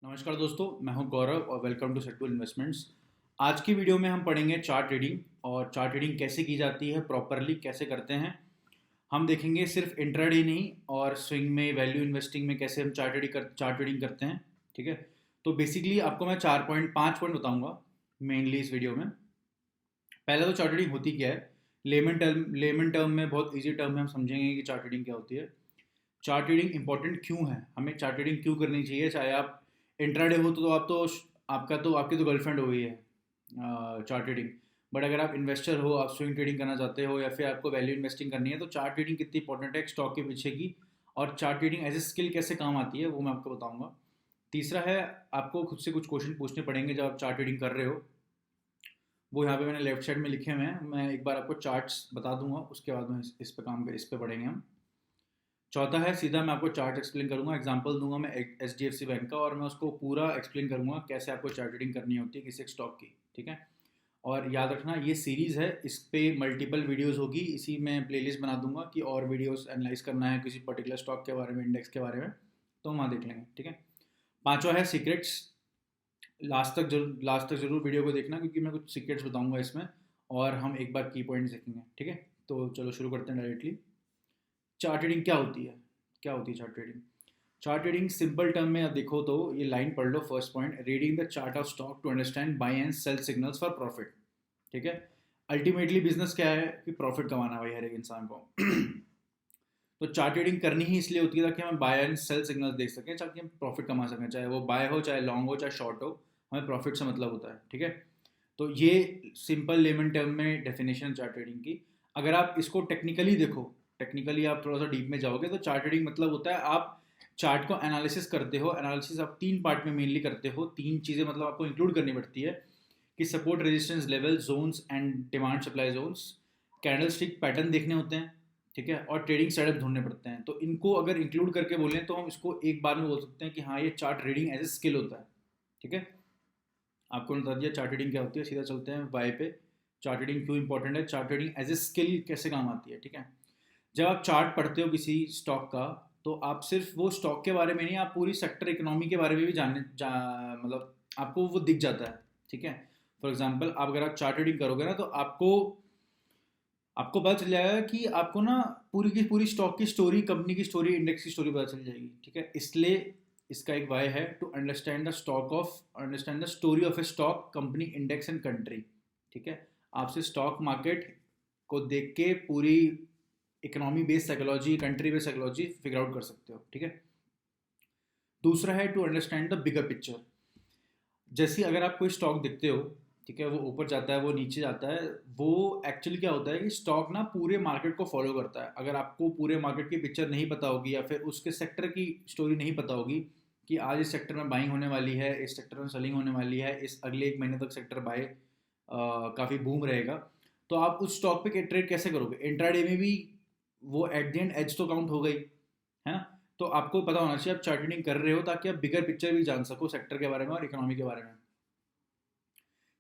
नमस्कार दोस्तों, मैं हूं गौरव और वेलकम टू सेटुल इन्वेस्टमेंट्स। आज की वीडियो में हम पढ़ेंगे चार्ट रीडिंग और चार्ट रीडिंग कैसे की जाती है, प्रॉपरली कैसे करते हैं। हम देखेंगे सिर्फ इंट्राडे नहीं और स्विंग में, वैल्यू इन्वेस्टिंग में कैसे हम चार्ट रीडिंग करते हैं। ठीक है, तो बेसिकली आपको मैं 4 पॉइंट 5 पॉइंट बताऊंगा मेनली इस वीडियो में। पहला तो चार्ट रीडिंग होती क्या है, लेमन टर्म में, बहुत ईजी टर्म में हम समझेंगे कि चार्ट रीडिंग क्या होती है। चार्ट रीडिंग इंपॉर्टेंट क्यों है, हमें चार्ट रीडिंग क्यों करनी चाहिए। चाहे आप इंट्राडे हो तो आप तो आपकी तो गर्लफ्रेंड हो गई है चार्ट रीडिंग। बट अगर आप इन्वेस्टर हो, आप स्विंग ट्रेडिंग करना चाहते हो या फिर आपको वैल्यू इन्वेस्टिंग करनी है, तो चार्ट रीडिंग कितनी इंपॉर्टेंट है स्टॉक के पीछे की। और chart reading as a skill कैसे काम आती है वो मैं आपको बताऊंगा। तीसरा है, आपको खुद से कुछ क्वेश्चन पूछने पड़ेंगे जब आप चार्ट रीडिंग कर रहे हो। वो यहाँ पे मैंने लेफ्ट साइड में लिखे हुए हैं, मैं एक बार आपको चार्ट्स बता दूंगा, उसके बाद में इस पे पढ़ेंगे हम। चौथा है, सीधा मैं आपको चार्ट एक्सप्लेन करूंगा, एग्जांपल दूंगा मैं HDFC बैंक का, और मैं उसको पूरा एक्सप्लेन करूंगा कैसे आपको चार्ट रीडिंग करनी होती है किसी एक स्टॉक की। ठीक है, और याद रखना ये सीरीज़ है, इस पे मल्टीपल वीडियोस होगी, इसी में प्लेलिस्ट बना दूंगा कि और वीडियोस एनालाइज करना है किसी पर्टिकुलर स्टॉक के बारे में, इंडेक्स के बारे में, तो वहाँ देख लेंगे। ठीक है, पांचवा है सीक्रेट्स। लास्ट तक जरूर वीडियो को देखना, क्योंकि मैं कुछ सीक्रेट्स बताऊंगा इसमें, और हम एक बार की पॉइंट्स देखेंगे। ठीक है, तो चलो शुरू करते हैं डायरेक्टली। चार्ट रीडिंग क्या होती है, क्या होती है chart reading. Chart reading simple term में आप देखो तो ये लाइन पढ़ लो, first point, reading the chart of stock to understand buy and sell signals for profit. ठीक है, अल्टीमेटली बिजनेस क्या है कि प्रॉफिट कमाना भाई हर एक इंसान को। तो चार्ट रीडिंग करनी ही इसलिए होती है ताकि हम बाय एंड सेल सिग्नल्स देख सकें, ताकि हम प्रॉफिट कमा सकें, चाहे वो बाय हो, चाहे लॉन्ग हो, चाहे शॉर्ट हो, हमें प्रॉफिट से मतलब होता है। ठीक है, तो ये सिंपल लेमन टर्म में डेफिनेशन चार्ट ट्रेडिंग की। अगर आप इसको टेक्निकली देखो, टेक्निकली आप थोड़ा सा डीप में जाओगे, तो चार्ट ट्रेडिंग मतलब होता है आप चार्ट को एनालिसिस करते हो। एनालिसिस आप 3 पार्ट में मेनली करते हो, 3 चीज़ें मतलब आपको इंक्लूड करनी पड़ती है कि support, resistance level, zones and demand supply zones, candlestick pattern देखने होते हैं। ठीक है, और ट्रेडिंग सेटअप ढूंढने पड़ते हैं। तो इनको अगर इंक्लूड करके बोलें तो हम इसको एक बार में बोल सकते हैं कि हाँ, ये chart reading as a skill होता है। ठीक है, आपको बता दिया चार्ट रीडिंग क्या होती है, सीधा चलते हैं वाई पे। चार्ट रीडिंग क्यों इंपॉर्टेंट है, chart reading as a skill कैसे काम आती है। ठीक है, जब आप चार्ट पढ़ते हो किसी स्टॉक का, तो आप सिर्फ वो स्टॉक के बारे में नहीं, आप पूरी सेक्टर इकोनॉमी के बारे में भी मतलब आपको वो दिख जाता है। ठीक है, फॉर एग्जाम्पल आप अगर आप चार्ट रीडिंग करोगे ना, तो आपको आपको पता चल जाएगा कि आपको ना पूरी की पूरी स्टॉक की स्टोरी, कंपनी की स्टोरी, इंडेक्स की स्टोरी पता चल जाएगी। ठीक है, इसलिए इसका एक वाई है, to understand the story of a stock, company, index and country. ठीक है, आपसे स्टॉक मार्केट को देख के पूरी economy based psychology, country based psychology figure out कर सकते हो। ठीक है, दूसरा है to understand the bigger picture. जैसे अगर आप कोई स्टॉक देखते हो, ठीक है, वो ऊपर जाता है, वो नीचे जाता है, वो एक्चुअली क्या होता है कि स्टॉक ना पूरे मार्केट को फॉलो करता है। अगर आपको पूरे मार्केट की पिक्चर नहीं पता होगी, या फिर उसके सेक्टर की स्टोरी नहीं पता होगी कि आज इस सेक्टर में बाइंग होने वाली है, इस सेक्टर में सेलिंग होने वाली है, इस अगले 1 महीने तक सेक्टर बाय काफ़ी बूम रहेगा, तो आप उस स्टॉक पे ट्रेड कैसे करोगे। इंट्राडे में भी वो एट द एंड एज तो काउंट हो गई है ना। तो आपको पता होना चाहिए आप चार्ट ट्रेडिंग कर रहे हो, ताकि आप बिगर पिक्चर भी जान सको सेक्टर के बारे में और इकोनॉमी के बारे में।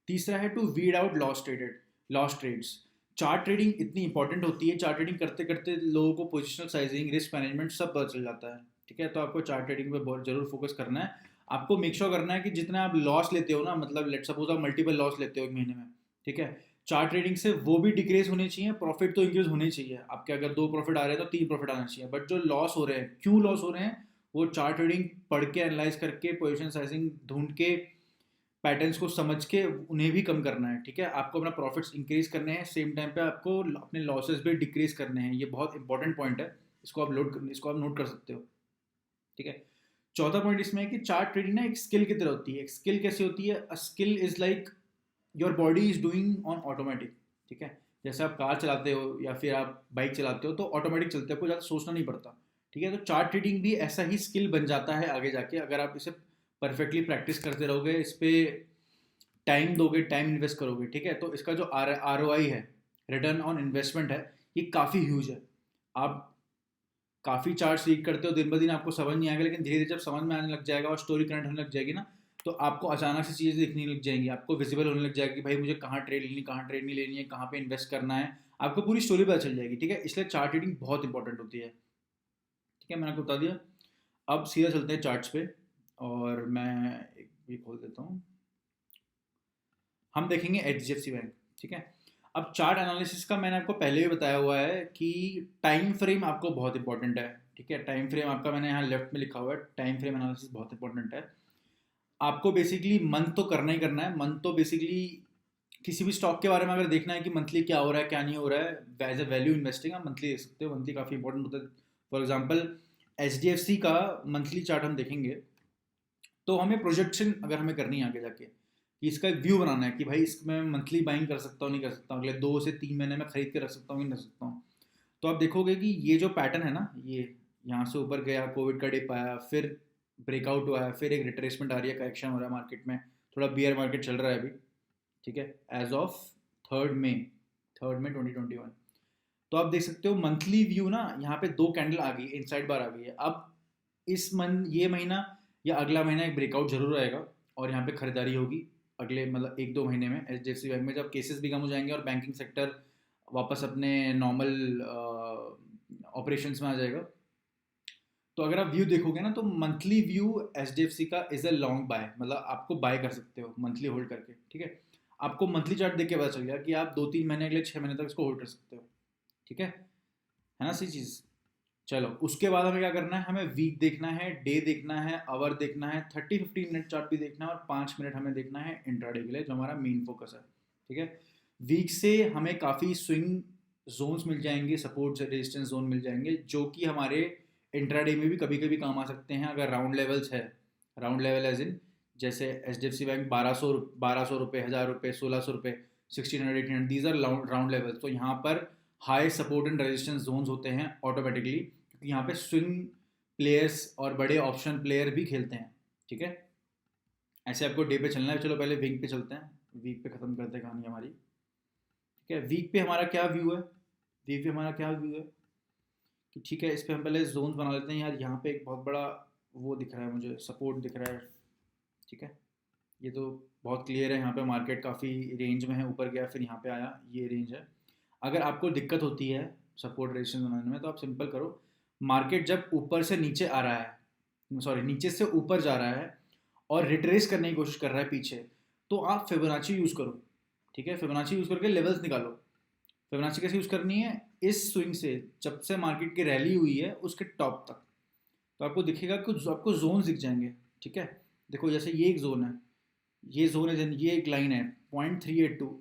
तीसरा है to weed out loss trades. Chart trading इतनी इंपॉर्टेंट होती है, चार्ट ट्रेडिंग करते करते लोगों को पोजिशनल साइजिंग, रिस्क मैनेजमेंट सब पता चल जाता है। ठीक है, तो आपको चार्ट ट्रेडिंग पे बहुत जरूर फोकस करना है। आपको मेक श्योर करना है कि जितना आप लॉस लेते हो ना, मतलब लेट सपोज आप मल्टीपल लॉस लेते हो 1 महीने में, ठीक है, चार्ट ट्रेडिंग से वो भी डिक्रीज होने चाहिए, प्रॉफिट तो इंक्रीज होने चाहिए। आपके अगर 2 प्रॉफिट आ रहे हैं तो 3 प्रॉफिट आना चाहिए। बट जो लॉस हो रहे हैं, क्यों लॉस हो रहे हैं, वो चार्ट ट्रेडिंग पढ़ के, एनालाइज करके, पोजिशन साइजिंग ढूंढ के, पैटर्न्स को समझ के उन्हें भी कम करना है। ठीक है, आपको अपना प्रॉफिट्स इंक्रीज करने हैं, सेम टाइम पे आपको अपने लॉसेस भी डिक्रीज करने हैं। ये बहुत इंपॉर्टेंट पॉइंट है, इसको आप नोट कर सकते हो। ठीक है, चौथा पॉइंट इसमें है कि चार्ट ट्रेडिंग ना एक स्किल की तरह होती है। एक स्किल कैसी होती है, a skill is like your body is doing on automatic. ठीक है, जैसे आप कार चलाते हो या फिर आप बाइक चलाते हो, तो ऑटोमेटिक चलते हो, आपको ज़्यादा सोचना नहीं पड़ता। ठीक है, तो चार्ट ट्रेडिंग भी ऐसा ही स्किल बन जाता है आगे जाके, अगर आप इसे परफेक्टली प्रैक्टिस करते रहोगे, इस पर टाइम दोगे, टाइम इन्वेस्ट करोगे। ठीक है, तो इसका जो ROI है, रिटर्न ऑन इन्वेस्टमेंट है, ये काफ़ी ह्यूज है। आप काफ़ी चार्ट्स रीड करते हो, दिन ब दिन आपको समझ नहीं आएगा, लेकिन धीरे धीरे जब समझ में आने लग जाएगा और स्टोरी कनेक्ट होने लग जाएगी ना, तो आपको अचानक से चीज़ें दिखने लग जाएंगी, आपको विजिबल होने लग जाएगी कि भाई मुझे कहाँ ट्रेड लेनी, कहाँ ट्रेड नहीं लेनी है, कहाँ पे इन्वेस्ट करना है, आपको पूरी स्टोरी पता चल जाएगी। ठीक है, इसलिए चार्ट रीडिंग बहुत इंपॉर्टेंट होती है। ठीक है, मैंने आपको बता दिया। अब सीधा चलते हैं चार्ट्स पे। और मैं एक भी खोल देता हूँ। हम देखेंगे HDFC बैंक, ठीक है। अब चार्ट एनालिसिस का मैंने आपको पहले भी बताया हुआ है कि टाइम फ्रेम आपको बहुत इंपॉर्टेंट है, ठीक है। टाइम फ्रेम आपका मैंने यहाँ लेफ्ट में लिखा हुआ है, टाइम फ्रेम एनालिसिस बहुत इंपॉर्टेंट है। आपको बेसिकली मंथ तो करना ही करना है। मंथ तो बेसिकली किसी भी स्टॉक के बारे में अगर देखना है कि मंथली क्या हो रहा है क्या नहीं हो रहा है, एज ए वैल्यू इन्वेस्टिंग आप मंथली देख सकते हो। मंथली काफ़ी इंपॉर्टेंट होता है। फॉर एग्जाम्पल HDFC का मंथली चार्ट हम देखेंगे तो हमें प्रोजेक्शन अगर हमें करनी है आगे जाके कि इसका एक व्यू बनाना है कि भाई इसमें मंथली बाइंग कर सकता हूँ नहीं कर सकता हूँ, अगले 2 से 3 महीने में खरीद के रख सकता हूँ नहीं रख सकता हूँ। तो आप देखोगे कि ये जो पैटर्न है ना, ये यहाँ से ऊपर गया, कोविड का डिप आया, फिर ब्रेकआउट हुआ है, फिर एक रिट्रेसमेंट आ रही है, करेक्शन हो रहा है मार्केट में, थोड़ा बियर मार्केट चल रहा है अभी, ठीक है, एज ऑफ 3 मई 2021। तो आप देख सकते हो मंथली व्यू ना, यहाँ पे 2 कैंडल आ गई, इनसाइड बार आ गई है। अब इस ये महीना या अगला महीना एक ब्रेकआउट जरूर आएगा और यहाँ पे खरीदारी होगी अगले मतलब 1-2 महीने में HDFC बैंक में, जब केसेस भी कम हो जाएंगे और बैंकिंग सेक्टर वापस अपने नॉर्मल ऑपरेशंस में आ जाएगा। तो अगर आप व्यू देखोगे ना तो मंथली व्यू HDFC का इज अ लॉन्ग बाय, मतलब आपको बाय कर सकते हो मंथली होल्ड करके, ठीक है। आपको मंथली चार्ट देख के पता चल गया कि आप 2-3 महीने अगले 6 महीने तक इसको होल्ड कर सकते हो, ठीक है ना, सही चीज़। चलो उसके बाद हमें क्या करना है, हमें वीक देखना है, डे देखना है, आवर देखना है, 30-15 मिनट चार्ट भी देखना है, और 5 मिनट हमें देखना है इंट्राडे के लिए जो हमारा मेन फोकस है, ठीक है। वीक से हमें काफ़ी स्विंग जोन्स मिल जाएंगे, सपोर्ट रेजिस्टेंस जोन मिल जाएंगे जो कि हमारे इंट्राडे में भी कभी कभी काम आ सकते हैं अगर राउंड लेवल्स है। राउंड लेवल एज इन जैसे HDFC बैंक 1200 रुपये, 1000 रुपये, 1600 रुपये, 1600 1800, दीज आर राउंड लेवल्स। तो यहाँ पर high support and resistance zones होते हैं ऑटोमेटिकली, क्योंकि यहाँ पे स्विंग प्लेयर्स और बड़े ऑप्शन प्लेयर भी खेलते हैं, ठीक है। ऐसे आपको डे पे चलना है। चलो पहले वीक पे चलते हैं, वीक पे ख़त्म करते हैं कहानी हमारी, ठीक है। वीक पे हमारा क्या व्यू है, वीक पे हमारा क्या व्यू है कि ठीक है, इस पे हम पहले जोन्स बना लेते हैं। यार यहाँ पे एक बहुत बड़ा वो दिख रहा है मुझे, सपोर्ट दिख रहा है, ठीक है। ये तो बहुत क्लियर है, यहाँ पे मार्केट काफ़ी रेंज में है, ऊपर गया फिर यहाँ पे आया, ये रेंज है। अगर आपको दिक्कत होती है सपोर्ट रेजिस्टेंस बनाने में तो आप सिंपल करो, मार्केट जब ऊपर से नीचे आ रहा है, सॉरी नीचे से ऊपर जा रहा है और रिट्रेस करने की कोशिश कर रहा है पीछे, तो आप फिबोनाची यूज़ करो, ठीक है। फिबोनाची यूज़ करके लेवल्स निकालो। फिबोनाची कैसे यूज़ करनी है, इस स्विंग से जब से मार्केट की रैली हुई है उसके टॉप तक, तो आपको दिखेगा कुछ, आपको जोन दिख जाएंगे, ठीक है। देखो जैसे ये एक जोन है, ये जोन है, ये एक लाइन है 0.382।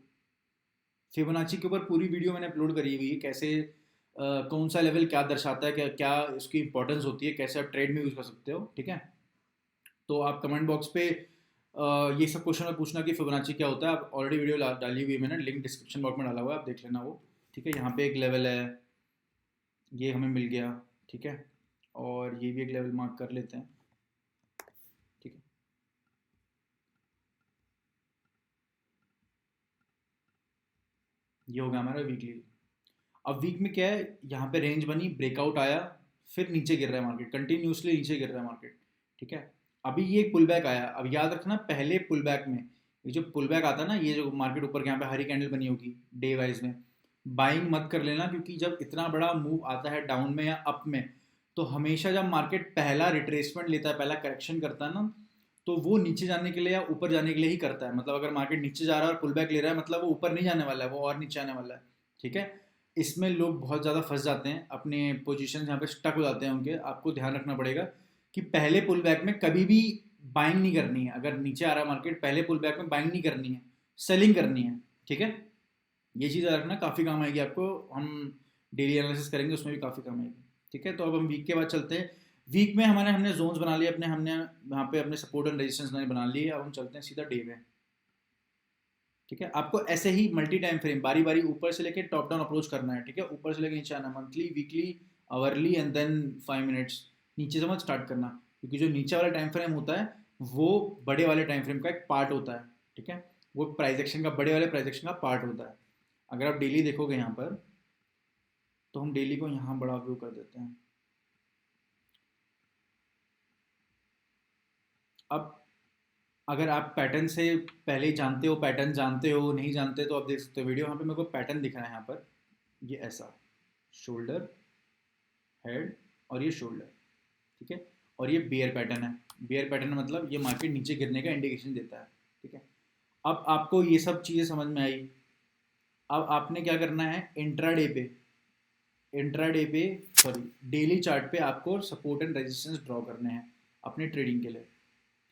फिबोनाची के ऊपर पूरी वीडियो मैंने अपलोड करी हुई है, कैसे कौन सा लेवल क्या दर्शाता है, क्या क्या इसकी इंपॉर्टेंस होती है, कैसे आप ट्रेड में यूज़ कर सकते हो, ठीक है। तो आप कमेंट बॉक्स पे ये सब क्वेश्चन में पूछना कि फिबोनाची क्या होता है। आप ऑलरेडी वीडियो डाली हुई है मैंने, लिंक डिस्क्रिप्शन बॉक्स में डाला हुआ है, आप देख लेना वो, ठीक है। यहाँ पे एक लेवल है, ये हमें मिल गया, ठीक है। और ये भी एक लेवल मार्क कर लेते हैं, ठीक है। ये हो गया हमारा वीकली। अब वीक में क्या है, यहाँ पे रेंज बनी, ब्रेकआउट आया, फिर नीचे गिर रहा है मार्केट, कंटिन्यूसली नीचे गिर रहा है मार्केट, ठीक है। अभी ये एक पुल बैक आया। अब याद रखना पहले पुल बैक में, ये जो पुल बैक आता है ना, ये जो मार्केट ऊपर यहाँ पे हरी कैंडल बनी होगी डे वाइज में, बाइंग मत कर लेना, क्योंकि जब इतना बड़ा मूव आता है डाउन में या अप में, तो हमेशा जब मार्केट पहला रिट्रेसमेंट लेता है, पहला करेक्शन करता है ना, तो वो नीचे जाने के लिए या ऊपर जाने के लिए ही करता है। मतलब अगर मार्केट नीचे जा रहा है और पुल बैक ले रहा है, मतलब वो ऊपर नहीं जाने वाला है, वो और नीचे आने वाला है, ठीक है। इसमें लोग बहुत ज़्यादा फंस जाते हैं, अपने पोजीशन यहाँ पे स्टक हो जाते हैं उनके। आपको ध्यान रखना पड़ेगा कि पहले पुल बैक में कभी भी बाइंग नहीं करनी है। अगर नीचे आ रहा है मार्केट, पहले पुल बैक में बाइंग नहीं करनी है, सेलिंग करनी है, ठीक है। ये चीज़ याद रखना, काफ़ी काम आएगी आपको। हम डेली एनालिसिस करेंगे, उसमें भी काफ़ी काम आएगी, ठीक है। तो अब हम वीक के बाद चलते हैं। वीक में हमने जोन्स बना लिए अपने, हमने यहाँ पे अपने सपोर्ट एंड रेजिस्टेंस बना लिए। अब हम चलते हैं सीधा डे में, ठीक है। आपको ऐसे ही मल्टी टाइम फ्रेम बारी बारी ऊपर से लेके टॉप डाउन अप्रोच करना है, ठीक है। ऊपर से लेके नीचे आना, monthly, weekly, hourly and then 5 minutes नीचे से मत स्टार्ट करना, क्योंकि जो नीचे वाला टाइम फ्रेम होता है वो बड़े वाले टाइम फ्रेम का एक पार्ट होता है, ठीक है। वो प्राइस एक्शन का, बड़े वाले प्राइस एक्शन का पार्ट होता है। अगर आप डेली देखोगे यहाँ पर, तो हम डेली को यहाँ बड़ा व्यू कर देते हैं। अब अगर आप पैटर्न से पहले ही जानते हो, पैटर्न जानते हो, नहीं जानते तो आप देख सकते हो वीडियो। यहाँ पे मेरे को पैटर्न दिख रहा है यहाँ पर, ये ऐसा शोल्डर, हेड और ये शोल्डर, ठीक है। और ये बेयर पैटर्न है, बियर पैटर्न मतलब ये मार्केट नीचे गिरने का इंडिकेशन देता है, ठीक है। अब आपको ये सब चीज़ें समझ में आई। अब आपने क्या करना है, इंट्राडे पे सॉरी डेली चार्ट पे आपको सपोर्ट एंड रेजिस्टेंस ड्रॉ करने हैं अपने ट्रेडिंग के लिए,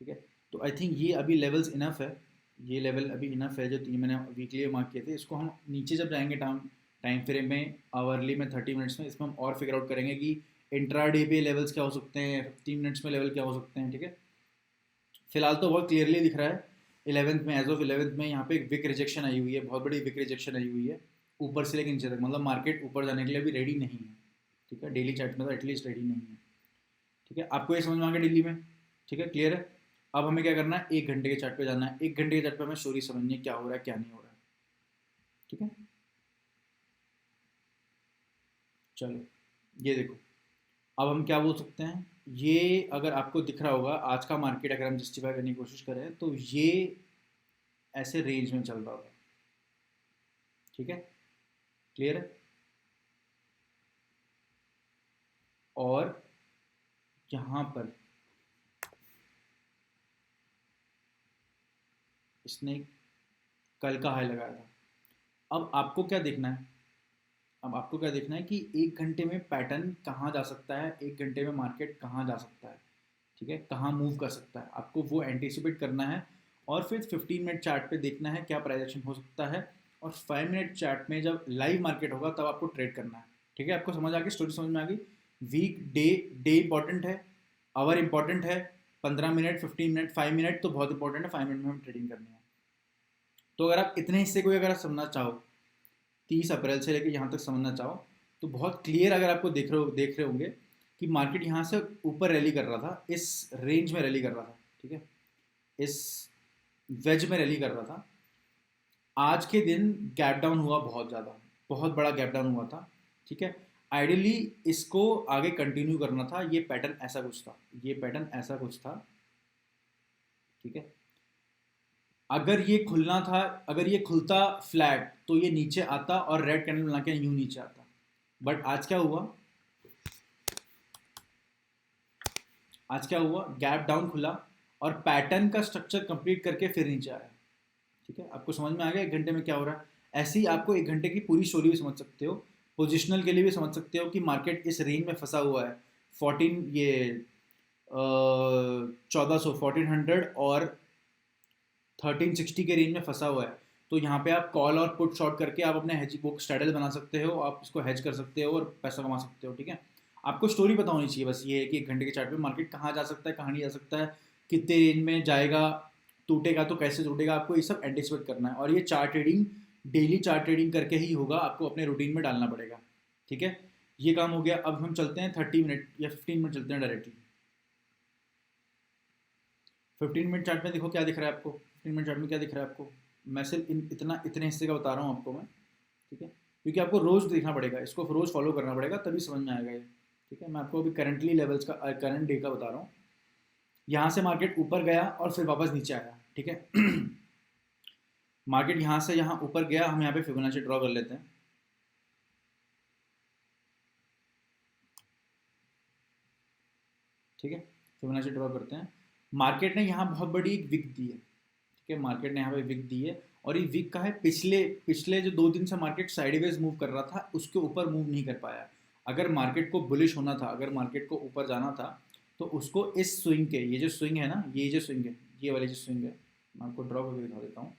ठीक है। तो आई थिंक ये अभी लेवल्स इनफ है, ये लेवल अभी इनफ है जो तीन मैंने वीकली मार्क किए थे। इसको हम नीचे जब जाएंगे टाइम टाइम फ्रेम में, आवरली में, 30 मिनट्स में, इसमें हम और फिगर आउट करेंगे कि इंट्राडे पे लेवल्स क्या हो सकते हैं, 15 मिनट्स में लेवल क्या हो सकते हैं, ठीक है। फिलहाल तो बहुत क्लियरली दिख रहा है 11th में, एज ऑफ 11th में यहाँ पे एक विक रिजेक्शन आई हुई है, बहुत बड़ी विक रिजेक्शन आई हुई है ऊपर से लेकर नीचे तक, मतलब मार्केट ऊपर जाने के लिए अभी रेडी नहीं है, ठीक है। डेली चार्ट में तो एटलीस्ट रेडी नहीं है, ठीक है। आपको ये समझ में आ गया डेली में, ठीक है, क्लियर है। अब हमें क्या करना है, 1 घंटे के चार्ट पे जाना है। 1 घंटे के चार्ट पे हमें स्टोरी समझनी है क्या हो रहा है क्या नहीं हो रहा है, ठीक है। चलो ये देखो, अब हम क्या बोल सकते हैं, ये अगर आपको दिख रहा होगा आज का मार्केट अगर हम जस्टिफाई करने की कोशिश करें तो ये ऐसे रेंज में चल रहा होगा, ठीक है, क्लियर है। और यहाँ पर इसने कल का हाई लगाया था। अब आपको क्या देखना है, अब आपको क्या देखना है कि 1 घंटे में पैटर्न कहाँ जा सकता है, 1 घंटे में मार्केट कहाँ जा सकता है, ठीक है, कहाँ मूव कर सकता है, आपको वो एंटिसिपेट करना है। और फिर 15 मिनट चार्ट पे देखना है क्या प्राइस एक्शन हो सकता है, और 5 मिनट चार्ट में जब लाइव मार्केट होगा तब आपको ट्रेड करना है, ठीक है। आपको समझ आ गई, स्टोरी समझ में आ गई। वीक डे, डे इंपॉर्टेंट है, आवर इंपॉर्टेंट है, 15 मिनट, 15 मिनट, 5 मिनट तो बहुत इंपॉर्टेंट है, 5 मिनट में हम ट्रेडिंग करनी है। तो अगर आप इतने हिस्से को अगर आप समझना चाहो, 30 अप्रैल से लेकर यहाँ तक समझना चाहो, तो बहुत क्लियर अगर आपको देख रहे होंगे कि मार्केट यहाँ से ऊपर रैली कर रहा था, इस रेंज में रैली कर रहा था, ठीक है, इस वेज में रैली कर रहा था। आज के दिन गैप डाउन हुआ बहुत ज़्यादा, बहुत बड़ा गैप डाउन हुआ था, ठीक है। आइडियली इसको आगे कंटिन्यू करना था, ये पैटर्न ऐसा कुछ था, ये पैटर्न ऐसा कुछ था, ठीक है। अगर ये खुलना था, अगर ये खुलता फ्लैट तो ये नीचे आता और रेड कैंडल बना के यूं नीचे आता। बट आज क्या हुआ, आज क्या हुआ, गैप डाउन खुला और पैटर्न का स्ट्रक्चर कंप्लीट करके फिर नीचे आया, ठीक है। आपको समझ में आ गया 1 घंटे में क्या हो रहा है। ऐसे ही आपको 1 घंटे की पूरी स्टोरी भी समझ सकते हो, पोजिशनल के लिए भी समझ सकते हो कि मार्केट इस रेंज में फंसा हुआ है, 1400 और 1360 के रेंज में फंसा हुआ है। तो यहाँ पे आप कॉल और पुट शॉर्ट करके आप अपने हेज बुक स्ट्रेडल बना सकते हो, आप इसको हेज कर सकते हो और पैसा कमा सकते हो, ठीक है। आपको स्टोरी पता होनी चाहिए, बस ये है कि 1 घंटे के चार्ट पे मार्केट कहाँ जा सकता है, कहाँ नहीं जा सकता है, कितने रेंज में जाएगा, टूटेगा तो कैसे टूटेगा, आपको ये सब एंटिसिपेट करना है। और ये chart trading, daily chart trading करके ही होगा, आपको अपने रूटीन में डालना पड़ेगा, ठीक है। ये काम हो गया। अब हम चलते हैं 30 मिनट या 15 मिनट चलते हैं डायरेक्टली। 15 मिनट चार्ट में देखो क्या दिख रहा है आपको, 15 मिनट चार्ट में क्या दिख रहा है आपको। मैं सिर्फ इतने हिस्से का बता रहा हूँ आपको मैं, ठीक है, क्योंकि आपको रोज़ देखना पड़ेगा, इसको रोज़ फॉलो करना पड़ेगा तभी समझ में आएगा ये, ठीक है। मैं आपको अभी करंटली लेवल्स का, करंट डे का बता रहा हूँ। यहाँ से मार्केट ऊपर गया और फिर वापस नीचे आया, ठीक है। मार्केट यहाँ से यहाँ ऊपर गया, हम यहाँ पे फिबोनाची ड्रॉ कर लेते हैं, ठीक है, फिबोनाची ड्रॉ करते हैं। मार्केट ने यहाँ बहुत बड़ी एक विक दी है, ठीक है, मार्केट ने यहाँ पे विक दी है। और ये विक का है, पिछले पिछले जो 2 दिन से मार्केट साइडवेज मूव कर रहा था उसके ऊपर मूव नहीं कर पाया। अगर मार्केट को बुलिश होना था, अगर मार्केट को ऊपर जाना था तो उसको इस स्विंग के, ये जो स्विंग है ना, ये जो स्विंग है, ये वाली जो स्विंग है, मैं आपको ड्रॉ करके दिखा देता हूँ।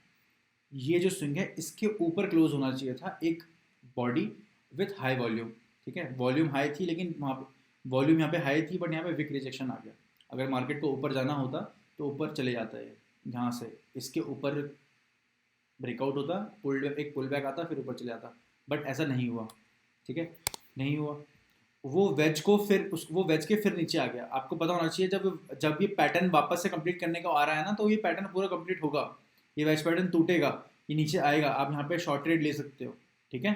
ये जो स्विंग है इसके ऊपर क्लोज होना चाहिए था एक बॉडी विथ हाई वॉल्यूम, ठीक है। वॉल्यूम हाई थी लेकिन वहाँ पे वॉल्यूम यहाँ पे हाई थी, बट यहाँ पे विक रिजेक्शन आ गया। अगर मार्केट को ऊपर जाना होता तो ऊपर चले जाता है, यहाँ से इसके ऊपर ब्रेकआउट होता, एक पुल बैक आता, फिर ऊपर चले जाता, बट ऐसा नहीं हुआ, ठीक है, नहीं हुआ। वो वेज के फिर नीचे आ गया। आपको पता होना चाहिए जब जब ये पैटर्न वापस से कंप्लीट करने को आ रहा है ना, तो ये पैटर्न पूरा कंप्लीट होगा, ये वेज पैटर्न टूटेगा, ये नीचे आएगा, आप यहाँ पे शॉर्ट ट्रेड ले सकते हो, ठीक है।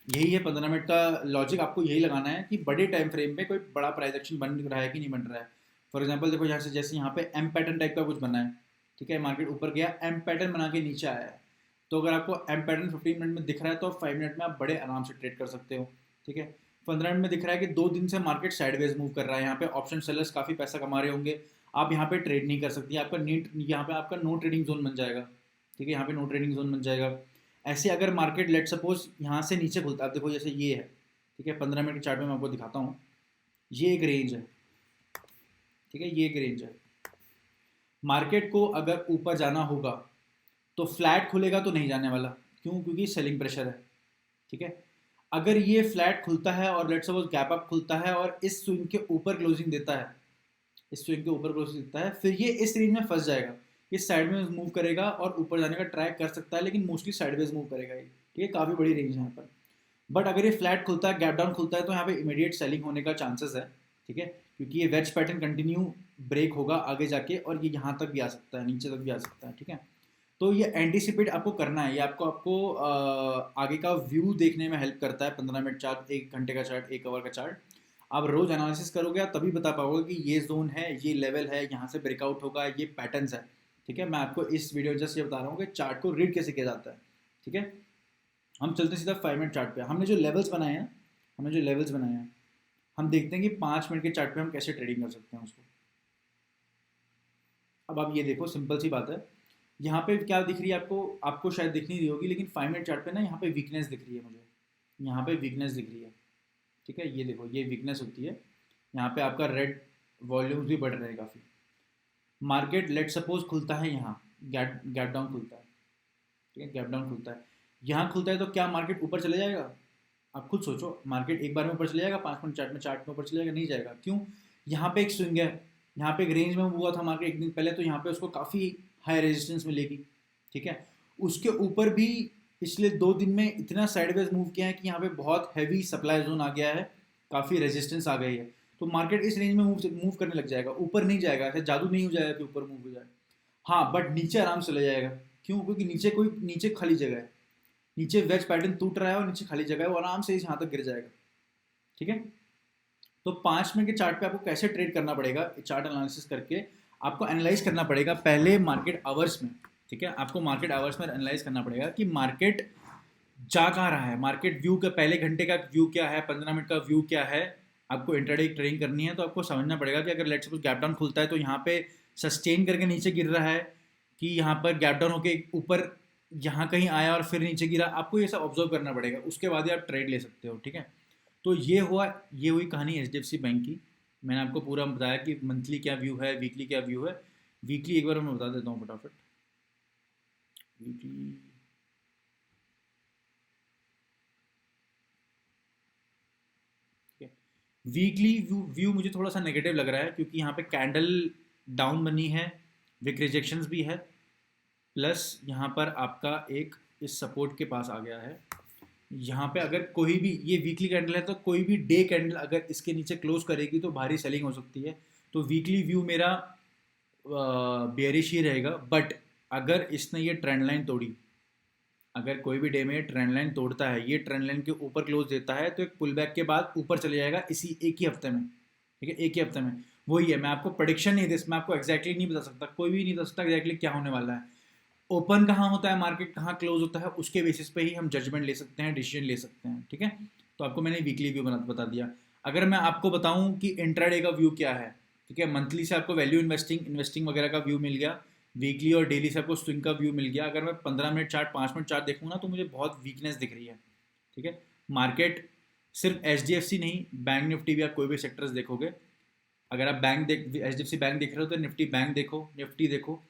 यही है 15 मिनट का लॉजिक, आपको यही लगाना है कि बड़े टाइम फ्रेम में कोई बड़ा प्राइस एक्शन बन रहा है कि नहीं बन रहा है। फॉर एग्जाम्पल देखो, यहाँ से जैसे यहाँ पे एम पैटर्न टाइप का कुछ बना है, ठीक है, मार्केट ऊपर गया, एम पैटर्न बना के नीचे आया है। तो अगर आपको एम पैटर्न 15 मिनट में दिख रहा है तो 5 मिनट में आप बड़े आराम से ट्रेड कर सकते हो, ठीक है। 15 मिनट में दिख रहा है कि 2 दिन से मार्केट साइडवेज मूव कर रहा है, यहाँ पे ऑप्शन सेलर्स काफ़ी पैसा कमा रहे होंगे। आप यहाँ पे ट्रेड नहीं कर सकती, आपका नीट यहाँ पे आपका नो ट्रेडिंग जोन बन जाएगा, ठीक है, यहाँ पे नो ट्रेडिंग जोन बन जाएगा। ऐसे अगर मार्केट लेट सपोज यहाँ से नीचे खुलता है, आप देखो जैसे ये है, ठीक है, 15 मिनट के चार्ट में मैं आपको दिखाता हूँ, ये एक रेंज है, ठीक है, ये एक रेंज है। मार्केट को अगर ऊपर जाना होगा तो फ्लैट खुलेगा तो नहीं जाने वाला, क्यों? क्योंकि सेलिंग प्रेशर है, ठीक है। अगर ये फ्लैट खुलता है और लेट्स सपोज गैप अप खुलता है और इस स्विंग के ऊपर क्लोजिंग देता है, इस स्विंग के ऊपर क्लोजिंग देता है, फिर ये इस रेंज में फंस जाएगा, ये साइड में मूव करेगा और ऊपर जाने का ट्राई कर सकता है, लेकिन मोस्टली साइडवेज मूव करेगा ये, ठीक है, काफ़ी बड़ी रेंज है यहाँ पर। बट अगर ये फ्लैट खुलता है, गैप डाउन खुलता है, तो यहाँ पे इमीडिएट सेलिंग होने का चांसेस है, ठीक है, क्योंकि ये वेज पैटर्न कंटिन्यू ब्रेक होगा आगे जाके और ये यहाँ तक भी आ सकता है, नीचे तक भी आ सकता है, ठीक है। तो ये एंटीसिपेट आपको करना है, ये आपको आपको आगे का व्यू देखने में हेल्प करता है। 15 मिनट चार्ट, 1 घंटे का चार्ट, 1 आवर का चार्ट, आप रोज एनालिसिस करोगे आप तभी बता पाओगे कि ये जोन है, ये लेवल है, यहाँ से ब्रेकआउट होगा, ये पैटर्न्स है, ठीक है। मैं आपको इस वीडियो जस्ट ये बता रहा हूँ कि चार्ट को रीड कैसे किया जाता है, ठीक है। हम चलते सीधा 5 मिनट चार्ट पे। हमने जो लेवल्स बनाए हैं, हम देखते हैं कि 5 मिनट के चार्ट पे हम कैसे ट्रेडिंग कर सकते हैं उसको। अब आप ये देखो, सिंपल सी बात है, यहाँ पे क्या दिख रही है आपको? आपको शायद दिख नहीं रही होगी, लेकिन 5 मिनट चार्ट पे ना यहाँ पे वीकनेस दिख रही है मुझे, यहाँ पे वीकनेस दिख रही है, ठीक है। ये देखो, ये वीकनेस होती है, यहाँ पे आपका रेड वॉल्यूम्स भी बढ़ रहे हैं काफ़ी। मार्केट लेट सपोज खुलता है यहाँ, गैप गैप डाउन खुलता है, ठीक है, गैप डाउन खुलता है, यहाँ खुलता है, तो क्या मार्केट ऊपर चले जाएगा? आप खुद सोचो, मार्केट एक बार में ऊपर चले जाएगा? 5 मिनट चार्ट में ऊपर चले जाएगा? नहीं जाएगा। क्यों? यहाँ पे एक स्विंग है, यहाँ पे एक रेंज में हुआ था मार्केट एक दिन पहले, तो यहाँ पे उसको काफ़ी हाई रेजिस्टेंस मिलेगी, ठीक है। उसके ऊपर भी पिछले 2 दिन में इतना साइडवेज मूव किया है कि यहाँ पे बहुत हैवी सप्लाई जोन आ गया है, काफ़ी रेजिस्टेंस आ गई है, तो मार्केट इस रेंज में मूव करने लग जाएगा, ऊपर नहीं जाएगा, ऐसा जादू नहीं हो जाएगा कि ऊपर मूव हो जाए। हाँ, बट नीचे आराम से ले जाएगा। क्यों? क्योंकि नीचे खाली जगह है, नीचे वेज पैटर्न टूट रहा है और नीचे खाली जगह है, वो आराम से यहाँ तक गिर जाएगा, ठीक है। तो 5 मिनट के चार्ट पे आपको कैसे ट्रेड करना पड़ेगा, चार्ट एनालिसिस करके आपको एनालाइज करना पड़ेगा पहले मार्केट आवर्स में, ठीक है। आपको मार्केट आवर्स में एनालाइज करना पड़ेगा कि मार्केट जा कहाँ रहा है, मार्केट व्यू का पहले घंटे का व्यू क्या है, 15 मिनट का व्यू क्या है। आपको इंट्राडे ट्रेडिंग करनी है तो आपको समझना पड़ेगा कि अगर लेट्स सपोज गैप डाउन खुलता है तो यहाँ पे सस्टेन करके नीचे गिर रहा है, कि यहाँ पर गैप डाउन होके ऊपर यहाँ कहीं आया और फिर नीचे गिरा, आपको ये सब ऑब्जर्व करना पड़ेगा, उसके बाद ही आप ट्रेड ले सकते हो, ठीक है। तो ये हुई कहानी एचडीएफसी बैंक की। मैंने आपको पूरा बताया कि मंथली क्या व्यू है, वीकली क्या व्यू है। वीकली एक बार मैं बता देता हूँ फटाफट। वीकली वीकली व्यू मुझे थोड़ा सा नेगेटिव लग रहा है, क्योंकि यहाँ पे कैंडल डाउन बनी है, विक रिजेक्शंस भी है, प्लस यहाँ पर आपका एक इस सपोर्ट के पास आ गया है। यहाँ पे अगर कोई भी, ये वीकली कैंडल है तो कोई भी डे कैंडल अगर इसके नीचे क्लोज करेगी तो भारी सेलिंग हो सकती है। तो वीकली व्यू मेरा बेयरिश ही रहेगा। बट अगर इसने ये ट्रेंड लाइन तोड़ी, अगर कोई भी डे में ट्रेंड लाइन तोड़ता है, ये ट्रेंड लाइन के ऊपर क्लोज देता है, तो एक पुल बैक के बाद ऊपर चले जाएगा इसी एक ही हफ्ते में, ठीक है, एक ही हफ्ते में। वही है, मैं आपको प्रेडिक्शन नहीं दे, मैं आपको एक्जैक्टली नहीं बता सकता, कोई भी नहीं बता सकता एक्जैक्टली क्या होने वाला है। ओपन कहाँ होता है, मार्केट कहाँ क्लोज होता है, उसके बेसिस पे ही हम जजमेंट ले सकते हैं, डिसीजन ले सकते हैं, ठीक है। तो आपको मैंने वीकली व्यू बता दिया। अगर मैं आपको बताऊं कि इंट्राडे का व्यू क्या है, ठीक है, मंथली से आपको वैल्यू इन्वेस्टिंग वगैरह का व्यू मिल गया, वीकली और डेली से आपको स्विंग का व्यू मिल गया। अगर मैं 15 मिनट चार्ट, 5 मिनट चार्ट देखूँ ना, तो मुझे बहुत वीकनेस दिख रही है, ठीक है। मार्केट सिर्फ एचडीएफसी नहीं, बैंक निफ्टी भी, आप कोई भी सेक्टर्स देखोगे, अगर आप एचडीएफसी बैंक देख रहे हो तो निफ्टी बैंक देखो, निफ्टी देखो,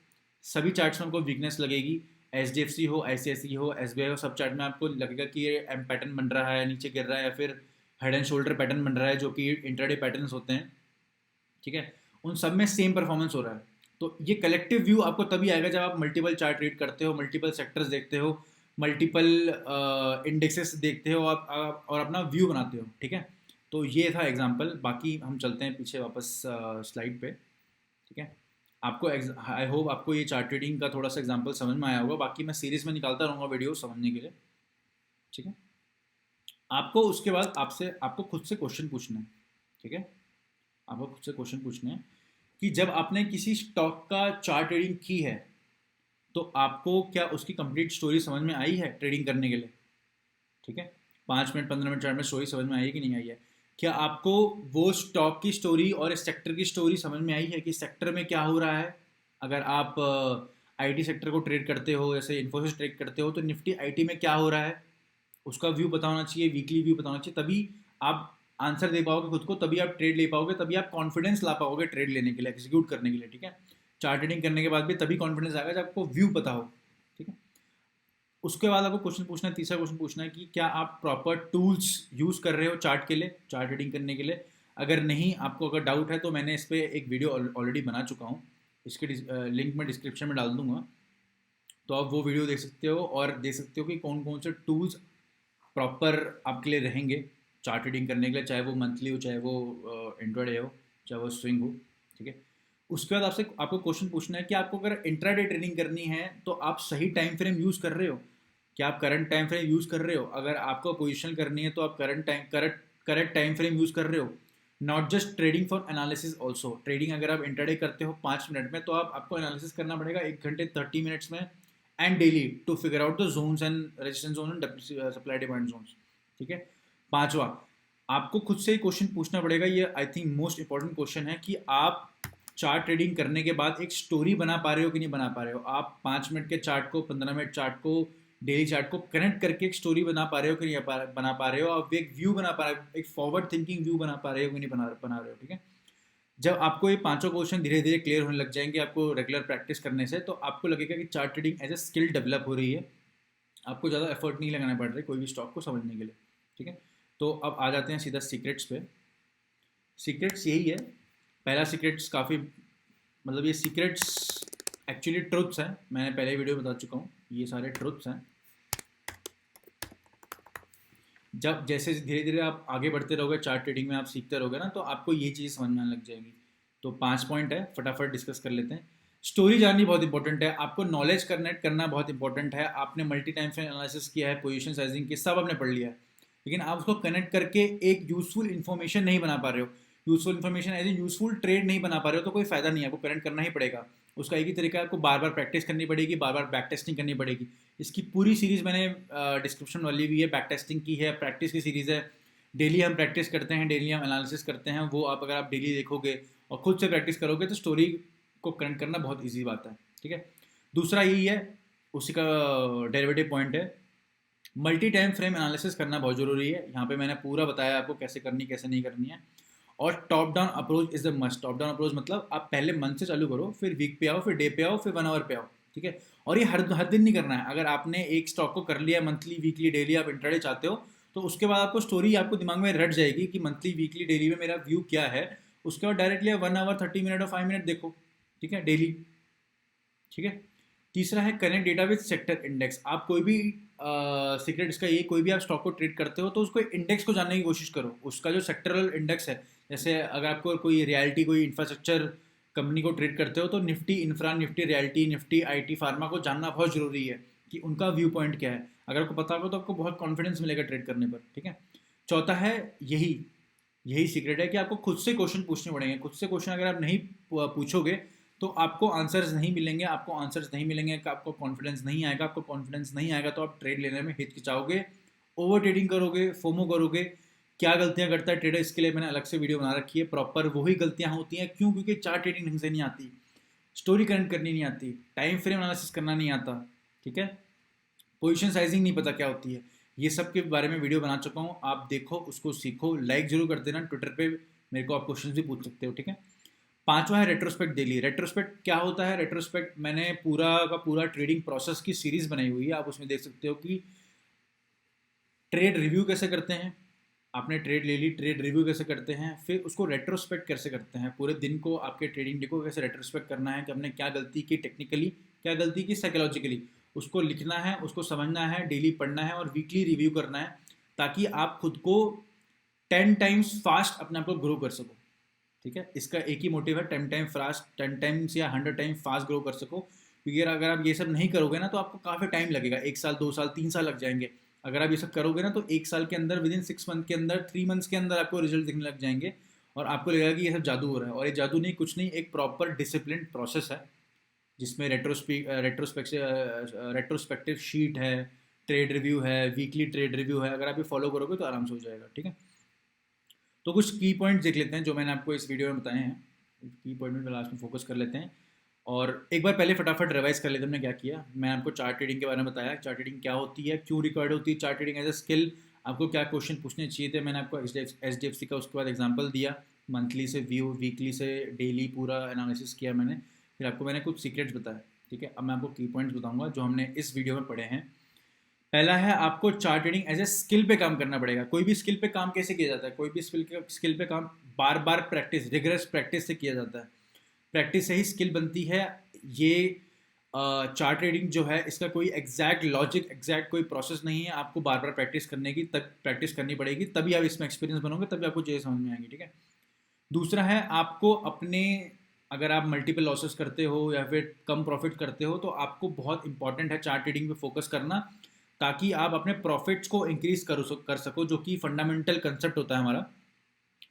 सभी चार्ट्स में आपको वीकनेस लगेगी। एचडीएफसी हो, आईसीआईसीआई हो, एसबीआई हो, सब चार्ट में आपको लगेगा कि ये एम पैटर्न बन रहा है, नीचे गिर रहा है, या फिर हेड एंड शोल्डर पैटर्न बन रहा है, जो कि इंट्राडे पैटर्न्स होते हैं, ठीक है। उन सब में सेम परफॉर्मेंस हो रहा है। तो ये कलेक्टिव व्यू आपको तभी आएगा जब आप मल्टीपल चार्ट रीड करते हो, मल्टीपल सेक्टर्स देखते हो, मल्टीपल इंडेक्सेस देखते हो आप, और अपना व्यू बनाते हो, ठीक है। तो ये था एग्जांपल। बाकी हम चलते हैं पीछे वापस स्लाइड पे, ठीक है। आपको आई होप आपको ये चार्ट ट्रेडिंग का थोड़ा सा एग्जांपल समझ में आया होगा। बाकी मैं सीरीज में निकालता रहूँगा वीडियो समझने के लिए, ठीक है। आपको उसके बाद आपको खुद से क्वेश्चन पूछना है, ठीक है। आपको खुद से क्वेश्चन पूछने हैं कि जब आपने किसी स्टॉक का चार्ट ट्रेडिंग की है तो आपको क्या उसकी कंप्लीट स्टोरी समझ में आई है ट्रेडिंग करने के लिए, ठीक है। 5 मिनट 15 मिनट चार्ट में स्टोरी समझ में आई है कि नहीं आई है। क्या आपको वो स्टॉक की स्टोरी और इस सेक्टर की स्टोरी समझ में आई है कि सेक्टर में क्या हो रहा है? अगर आप आईटी सेक्टर को ट्रेड करते हो, जैसे इन्फोसिस ट्रेड करते हो, तो निफ्टी आईटी में क्या हो रहा है उसका व्यू पता होना चाहिए, वीकली व्यू पता होना चाहिए, तभी आप आंसर दे पाओगे खुद को, तभी आप ट्रेड ले पाओगे, तभी आप कॉन्फिडेंस ला पाओगे ट्रेड लेने के लिए, एग्जीक्यूट करने के लिए। ठीक है, चार्ट ट्रेडिंग करने के बाद भी तभी कॉन्फिडेंस आएगा जब आपको व्यू पता हो। ठीक है, उसके बाद आपको क्वेश्चन पूछना है, तीसरा क्वेश्चन पूछना है कि क्या आप प्रॉपर टूल्स यूज़ कर रहे हो चार्ट के लिए, चार्ट ट्रेडिंग करने के लिए। अगर नहीं, आपको अगर डाउट है तो मैंने इस पर एक वीडियो ऑलरेडी बना चुका हूँ, इसके लिंक मैं डिस्क्रिप्शन में डाल दूंगा, तो आप वो वीडियो देख सकते हो और देख सकते हो कि कौन कौन से टूल्स प्रॉपर आपके लिए रहेंगे चार्ट ट्रेडिंग करने के लिए, चाहे वो मंथली हो, चाहे वो इंट्राडे हो, चाहे वो स्विंग हो। ठीक है, उसके बाद आपको क्वेश्चन पूछना है कि आपको अगर इंट्राडे ट्रेडिंग करनी है तो आप सही टाइम फ्रेम यूज़ कर रहे हो, क्या आप करंट टाइम फ्रेम यूज़ कर रहे हो? अगर आपको पोजीशन करनी है तो आप करेक्ट टाइम फ्रेम यूज़ कर रहे हो। Not just trading for analysis also, trading अगर आप इंट्राडे करते हो 5 मिनट में, तो आपको एनालिसिस करना पड़ेगा 1 घंटे 30 मिनट्स में and daily, to figure out the zones and resistance zone and supply demand zones. ठीक है, पांचवा, आपको खुद से ही क्वेश्चन पूछना पड़ेगा, ये I think most important question है, कि आप चार्ट ट्रेडिंग करने के बाद एक स्टोरी बना पा रहे हो कि नहीं बना पा रहे हो। आप 5 मिनट के चार्ट को, 15 मिनट चार्ट को, डेली चार्ट को कनेक्ट करके एक स्टोरी बना पा रहे हो कि नहीं बना पा रहे हो। आप एक व्यू बना पा रहे हो, एक फॉरवर्ड थिंकिंग व्यू बना पा रहे हो कि नहीं बना रहे हो। ठीक है, जब आपको ये पांचों क्वेश्चन धीरे धीरे क्लियर होने लग जाएंगे आपको रेगुलर प्रैक्टिस करने से, तो आपको लगेगा कि chart trading as a skill develop हो रही है, आपको ज़्यादा एफर्ट नहीं लगाना पड़ रहा है कोई भी स्टॉक को समझने के लिए। ठीक है, तो अब आ जाते हैं सीधा सीक्रेट्स पे। सीक्रेट्स यही है, पहला सीक्रेट्स काफ़ी, मतलब ये सीक्रेट्स एक्चुअली ट्रुथ्स हैं, मैंने पहले वीडियो बता चुका हूँ, ये सारे ट्रुथ्स हैं। जब जैसे धीरे धीरे आप आगे बढ़ते रहोगे चार्ट ट्रेडिंग में, आप सीखते रहोगे ना, तो आपको ये चीज़ समझ में आने लग जाएगी। तो 5 पॉइंट है, फटाफट डिस्कस कर लेते हैं। स्टोरी जाननी बहुत इंपॉर्टेंट है, आपको नॉलेज कनेक्ट करना बहुत इंपॉर्टेंट है। आपने मल्टी टाइम फ्रेम एनालिसिस किया है, पोजीशन साइजिंग की, सब आपने पढ़ लिया है, लेकिन आप उसको कनेक्ट करके एक यूजफुल इन्फॉर्मेशन नहीं बना पा रहे हो, useful information as a useful trade नहीं बना पा रहे हो, तो कोई फायदा नहीं है, आपको कनेक्ट करना ही पड़ेगा। उसका एक ही तरीका है, आपको बार बार प्रैक्टिस करनी पड़ेगी, बार बार बैक टेस्टिंग करनी पड़ेगी। इसकी पूरी सीरीज़ मैंने डिस्क्रिप्शन वाली भी है, बैक टेस्टिंग की है, प्रैक्टिस की सीरीज़ है। डेली हम प्रैक्टिस करते हैं, डेली हम एनालिसिस करते हैं, वो आप अगर आप डेली देखोगे और खुद से प्रैक्टिस करोगे तो स्टोरी को कनेक्ट करना बहुत ईजी बात है। ठीक है, दूसरा यही है, उसी का डेरिवेटिव पॉइंट है, मल्टी टाइम फ्रेम एनालिसिस करना बहुत ज़रूरी है। यहाँ पे मैंने पूरा बताया आपको कैसे करनी कैसे नहीं करनी है। और top down approach is the must. Top down approach मतलब आप पहले मंथ से चालू करो, फिर वीक पे आओ, फिर डे पे आओ, फिर 1 आवर पे आओ। ठीक है, और ये हर दिन नहीं करना है। अगर आपने एक स्टॉक को कर लिया मंथली वीकली डेली, आप इंट्राडे चाहते हो, तो उसके बाद आपको स्टोरी आपको दिमाग में रट जाएगी कि मंथली वीकली डेली में मेरा व्यू क्या है। उसके बाद डायरेक्टली 1 आवर 30 मिनट और 5 मिनट देखो। ठीक है, डेली। ठीक है, तीसरा है connect data with sector index. आप कोई भी सीक्रेट इसका ये, कोई भी आप स्टॉक को ट्रेड करते हो तो उसको इंडेक्स को जानने की कोशिश करो, उसका जो सेक्टरल इंडेक्स है। जैसे अगर आपको कोई रियलिटी, कोई इंफ्रास्ट्रक्चर कंपनी को ट्रेड करते हो, तो Nifty infra, Nifty reality, Nifty IT pharma को जानना बहुत ज़रूरी है कि उनका व्यू पॉइंट क्या है। अगर आपको पता होगा तो आपको बहुत कॉन्फिडेंस मिलेगा ट्रेड करने पर। ठीक है, चौथा है, यही यही सीक्रेट है कि आपको खुद से क्वेश्चन पूछने पड़ेंगे। खुद से क्वेश्चन अगर आप नहीं पूछोगे तो आपको आंसर्स नहीं मिलेंगे, आपको आंसर्स नहीं मिलेंगे, आपको कॉन्फिडेंस नहीं आएगा, आपको कॉन्फिडेंस नहीं आएगा तो आप ट्रेड लेने में हिचकिचाओगे, ओवर ट्रेडिंग करोगे, फोमो करोगे। क्या गलतियां करता है ट्रेडर, इसके लिए मैंने अलग से वीडियो बना रखी है, प्रॉपर वही गलतियां होती हैं। क्यों? क्योंकि चार्ट ट्रेडिंग ढंग से नहीं आती, स्टोरी कनेक्ट करनी नहीं आती, टाइम फ्रेम एनालिसिस करना नहीं आता। ठीक है, पोजीशन साइजिंग नहीं पता क्या होती है। ये सब के बारे में वीडियो बना चुका हूँ, आप देखो, उसको सीखो, लाइक जरूर कर देना। ट्विटर पे मेरे को आप क्वेश्चन भी पूछ सकते हो। ठीक है, पांचवा है रेट्रोस्पेक्ट डेली। रेट्रोस्पेक्ट क्या होता है? रेट्रोस्पेक्ट मैंने पूरा का पूरा ट्रेडिंग प्रोसेस की सीरीज बनाई हुई है, आप उसमें देख सकते हो कि ट्रेड रिव्यू कैसे करते हैं। आपने ट्रेड ले ली, ट्रेड रिव्यू कैसे करते हैं, फिर उसको रेट्रोस्पेक्ट कैसे करते हैं, पूरे दिन को, आपके ट्रेडिंग डे को कैसे रेट्रोस्पेक्ट करना है कि हमने क्या गलती की टेक्निकली, क्या गलती की साइकोलॉजिकली, उसको लिखना है, उसको समझना है, डेली पढ़ना है और वीकली रिव्यू करना है, ताकि आप खुद को 10 टाइम्स फास्ट अपने आप को ग्रो कर सको। ठीक है, इसका एक ही मोटिव है, 10 टाइम्स या 100 टाइम फास्ट ग्रो कर सको। क्योंकि अगर आप ये सब नहीं करोगे ना तो आपको काफ़ी टाइम लगेगा, 1 साल 2 साल 3 साल लग जाएंगे। अगर आप ये सब करोगे ना तो 1 साल के अंदर, विद इन 6 मंथ के अंदर, 3 मंथ्स के अंदर आपको रिजल्ट दिखने लग जाएंगे और आपको लगेगा कि ये सब जादू हो रहा है। और ये जादू नहीं, कुछ नहीं, एक प्रॉपर डिसिप्लिन प्रोसेस है जिसमें रेट्रोस्पेक्टिव शीट है, ट्रेड रिव्यू है, वीकली ट्रेड रिव्यू है। अगर आप ये फॉलो करोगे तो आराम से हो जाएगा। ठीक है, तो कुछ की पॉइंट्स देख लेते हैं जो मैंने आपको इस वीडियो में बताए हैं, की पॉइंट में लास्ट में फोकस कर लेते हैं। और एक बार पहले फटाफट रिवाइज कर लेते हैं हमने क्या किया। मैं आपको चार्ट ट्रेडिंग के बारे में बताया, चार्ट ट्रेडिंग क्या होती है, क्यों रिक्वायर्ड होती है chart trading as a skill, आपको क्या क्वेश्चन पूछने चाहिए थे, मैंने आपको एच डी एफ सी का उसके बाद एग्जाम्पल दिया, मंथली से व्यू, वीकली से डेली पूरा एनालिसिस किया मैंने, फिर आपको मैंने कुछ सीक्रेट्स बताया। ठीक है, अब मैं आपको की पॉइंट्स बताऊंगा जो हमने इस वीडियो में पढ़े हैं। पहला है, आपको chart trading as a skill पे काम करना पड़ेगा। कोई भी स्किल पे काम कैसे किया जाता है, कोई भी स्किल पे काम बार बार प्रैक्टिस, रिगरस प्रैक्टिस से किया जाता है, प्रैक्टिस से ही स्किल बनती है। ये चार्ट ट्रेडिंग जो है इसका कोई एग्जैक्ट लॉजिक, एग्जैक्ट कोई प्रोसेस नहीं है, आपको बार बार प्रैक्टिस करने की, तक प्रैक्टिस करनी पड़ेगी, तभी आप इसमें एक्सपीरियंस बनोगे, तभी आपको चीज़ें समझ में आएंगी। ठीक है, दूसरा है, आपको अपने, अगर आप मल्टीपल लॉसेस करते हो या फिर कम प्रॉफिट करते हो, तो आपको बहुत इंपॉर्टेंट है चार्ट ट्रेडिंग पे फोकस करना, ताकि आप अपने प्रॉफिट्स को इंक्रीज कर सको, जो कि फंडामेंटल कंसेप्ट होता है हमारा।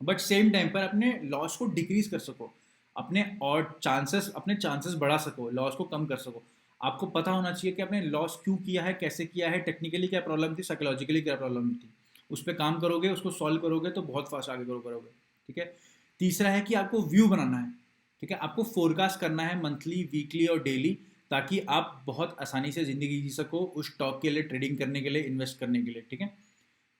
बट सेम टाइम पर अपने लॉस को डिक्रीज कर सको, अपने चांसेस बढ़ा सको, लॉस को कम कर सको। आपको पता होना चाहिए कि आपने लॉस क्यों किया है, कैसे किया है, टेक्निकली क्या प्रॉब्लम थी, साइकोलॉजिकली क्या प्रॉब्लम थी, उस पर काम करोगे, उसको सॉल्व करोगे तो बहुत फास्ट आगे ग्रो करोगे। ठीक है, तीसरा है कि आपको व्यू बनाना है। ठीक है, आपको फोरकास्ट करना है मंथली, वीकली और डेली, ताकि आप बहुत आसानी से ज़िंदगी जी सको उस स्टॉक के लिए, ट्रेडिंग करने के लिए, इन्वेस्ट करने के लिए। ठीक है,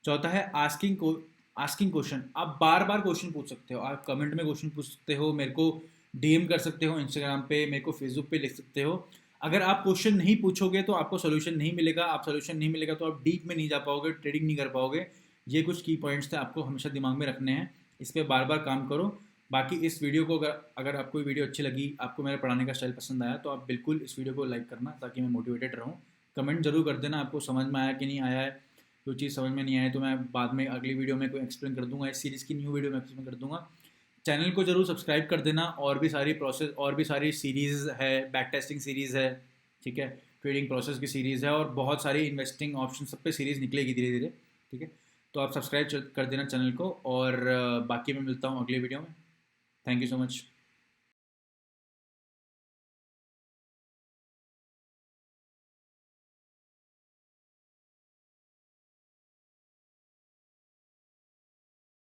चौथा है आस्किंग क्वेश्चन। आप बार बार क्वेश्चन पूछ सकते हो, आप कमेंट में क्वेश्चन पूछ सकते हो, मेरे को डीएम कर सकते हो इंस्टाग्राम पे, मेरे को फेसबुक पे लिख सकते हो। अगर आप क्वेश्चन नहीं पूछोगे तो आपको सोल्यूशन नहीं मिलेगा, आप सोल्यूशन नहीं मिलेगा तो आप डीप में नहीं जा पाओगे, ट्रेडिंग नहीं कर पाओगे। ये कुछ की पॉइंट्स थे, आपको हमेशा दिमाग में रखने हैं, इस पर बार बार काम करो। बाकी इस वीडियो को, अगर अगर आपको ये वीडियो अच्छी लगी, आपको मेरा पढ़ाने का स्टाइल पसंद आया, तो आप बिल्कुल इस वीडियो को लाइक करना, ताकि मैं मोटिवेटेड रहूँ। कमेंट जरूर कर देना आपको समझ में आया कि नहीं आया है, जो चीज़ समझ में नहीं आए तो मैं बाद में अगली वीडियो में कोई एक्सप्लेन कर दूंगा, इस सीरीज़ की न्यू वीडियो में एक्सप्लेन कर दूंगा। चैनल को जरूर सब्सक्राइब कर देना, और भी सारी प्रोसेस, और भी सारी सीरीज़ है, बैक टेस्टिंग सीरीज़ है, ठीक है, ट्रेडिंग प्रोसेस की सीरीज़ है, और बहुत सारी इन्वेस्टिंग ऑप्शन सब पे सीरीज़ निकलेगी धीरे धीरे। ठीक है, तो आप सब्सक्राइब कर देना चैनल को, और बाकी मैं मिलता हूँ अगले वीडियो में। Thank you so much.